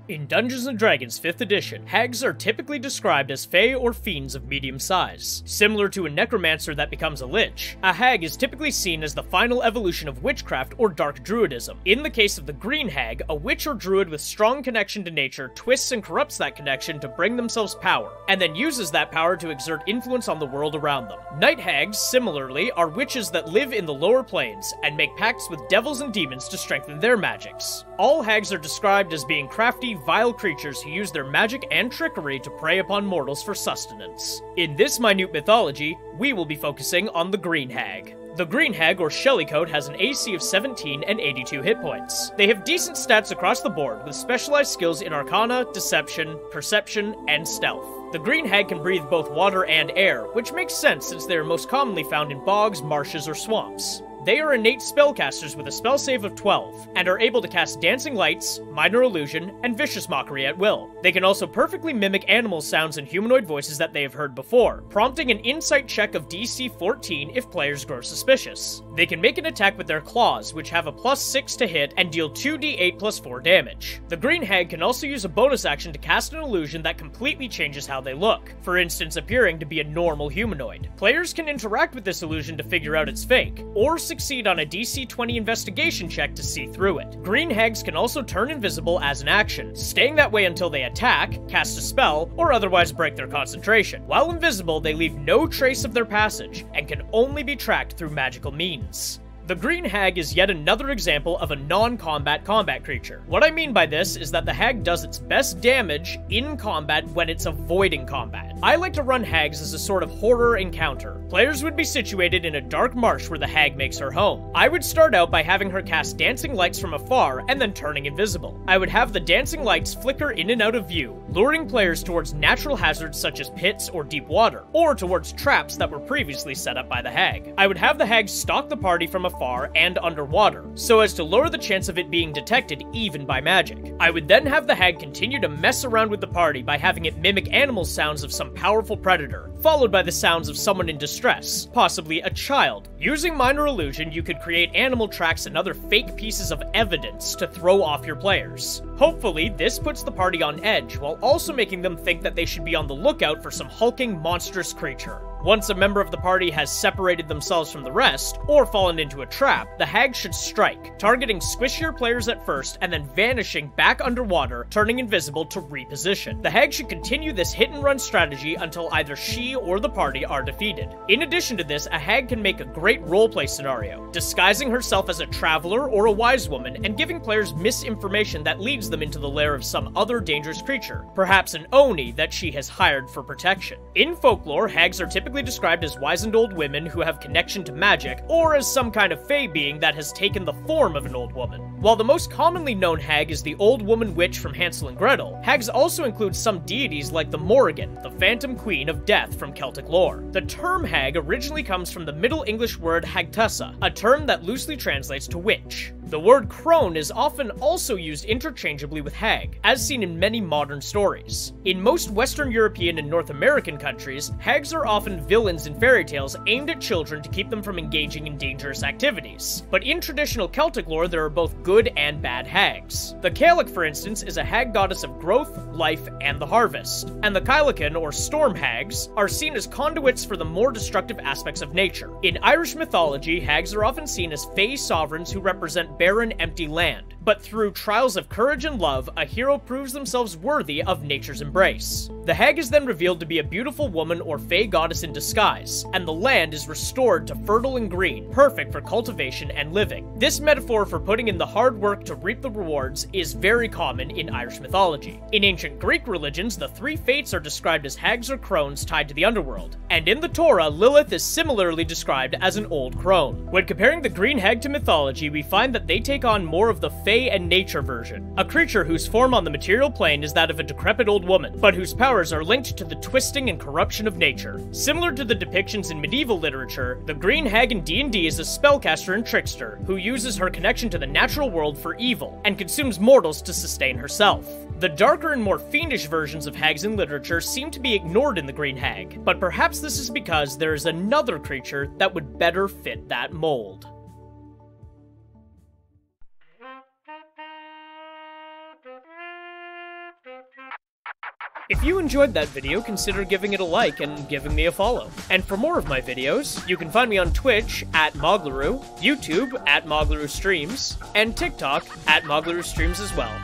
In Dungeons & Dragons 5th edition, hags are typically described as fae or fiends of medium size. Similar to a necromancer that becomes a lich, a hag is typically seen as the final evolution of witchcraft or dark druidism. In the case of the green hag, a witch or druid with strong connection to nature twists and corrupts that connection to bring themselves power, and then uses that power to exert influence on the world around them. Night hags, similarly, are witches that live in the lower planes and make pacts with devils and demons to strengthen their magics. All hags are described as being crafty, vile creatures who use their magic and trickery to prey upon mortals for sustenance. In this minute mythology, we will be focusing on the green hag. The green hag, or Shellycoat, has an AC of 17 and 82 hit points. They have decent stats across the board, with specialized skills in Arcana, Deception, Perception, and Stealth. The green hag can breathe both water and air, which makes sense since they are most commonly found in bogs, marshes, or swamps. They are innate spellcasters with a spell save of 12, and are able to cast Dancing Lights, Minor Illusion, and Vicious Mockery at will. They can also perfectly mimic animal sounds and humanoid voices that they have heard before, prompting an insight check of DC 14 if players grow suspicious. They can make an attack with their claws, which have a +6 to hit and deal 2d8 + 4 damage. The green hag can also use a bonus action to cast an illusion that completely changes how they look, for instance appearing to be a normal humanoid. Players can interact with this illusion to figure out it's fake, or succeed on a DC 20 investigation check to see through it. Green hags can also turn invisible as an action, staying that way until they attack, cast a spell, or otherwise break their concentration. While invisible, they leave no trace of their passage, and can only be tracked through magical means. The green hag is yet another example of a non-combat combat creature. What I mean by this is that the hag does its best damage in combat when it's avoiding combat. I like to run hags as a sort of horror encounter. Players would be situated in a dark marsh where the hag makes her home. I would start out by having her cast dancing lights from afar and then turning invisible. I would have the dancing lights flicker in and out of view, luring players towards natural hazards such as pits or deep water, or towards traps that were previously set up by the hag. I would have the hag stalk the party from afar and underwater, so as to lower the chance of it being detected even by magic. I would then have the hag continue to mess around with the party by having it mimic animal sounds of some powerful predator, followed by the sounds of someone in distress, possibly a child. Using Minor Illusion, you could create animal tracks and other fake pieces of evidence to throw off your players. Hopefully, this puts the party on edge, while also making them think that they should be on the lookout for some hulking, monstrous creature. Once a member of the party has separated themselves from the rest, or fallen into a trap, the hag should strike, targeting squishier players at first, and then vanishing back underwater, turning invisible to reposition. The hag should continue this hit-and-run strategy until either she or the party are defeated. In addition to this, a hag can make a great roleplay scenario, disguising herself as a traveler or a wise woman, and giving players misinformation that leads them into the lair of some other dangerous creature, perhaps an oni that she has hired for protection. In folklore, hags are typically described as wizened old women who have connection to magic, or as some kind of fae being that has taken the form of an old woman. While the most commonly known hag is the old woman witch from Hansel and Gretel, hags also include some deities like the Morrigan, the phantom queen of death from Celtic lore. The term hag originally comes from the Middle English word hagtussa, a term that loosely translates to witch. The word crone is often also used interchangeably with hag, as seen in many modern stories. In most Western European and North American countries, hags are often villains in fairy tales aimed at children to keep them from engaging in dangerous activities. But in traditional Celtic lore, there are both good and bad hags. The Cailleach, for instance, is a hag goddess of growth, life, and the harvest. And the Cailleachan, or storm hags, are seen as conduits for the more destructive aspects of nature. In Irish mythology, hags are often seen as fae sovereigns who represent barren, empty land. But through trials of courage and love, a hero proves themselves worthy of nature's embrace. The hag is then revealed to be a beautiful woman or fae goddess in disguise, and the land is restored to fertile and green, perfect for cultivation and living. This metaphor for putting in the hard work to reap the rewards is very common in Irish mythology. In ancient Greek religions, the three fates are described as hags or crones tied to the underworld, and in the Torah, Lilith is similarly described as an old crone. When comparing the green hag to mythology, we find that they take on more of the fae and nature version, a creature whose form on the material plane is that of a decrepit old woman, but whose powers are linked to the twisting and corruption of nature. Similar to the depictions in medieval literature, the green hag in D&D is a spellcaster and trickster, who uses her connection to the natural world for evil, and consumes mortals to sustain herself. The darker and more fiendish versions of hags in literature seem to be ignored in the green hag, but perhaps this is because there is another creature that would better fit that mold. If you enjoyed that video, consider giving it a like and giving me a follow. And for more of my videos, you can find me on Twitch at Moglaroo, YouTube at Moglaroo Streams, and TikTok at Moglaroo Streams as well.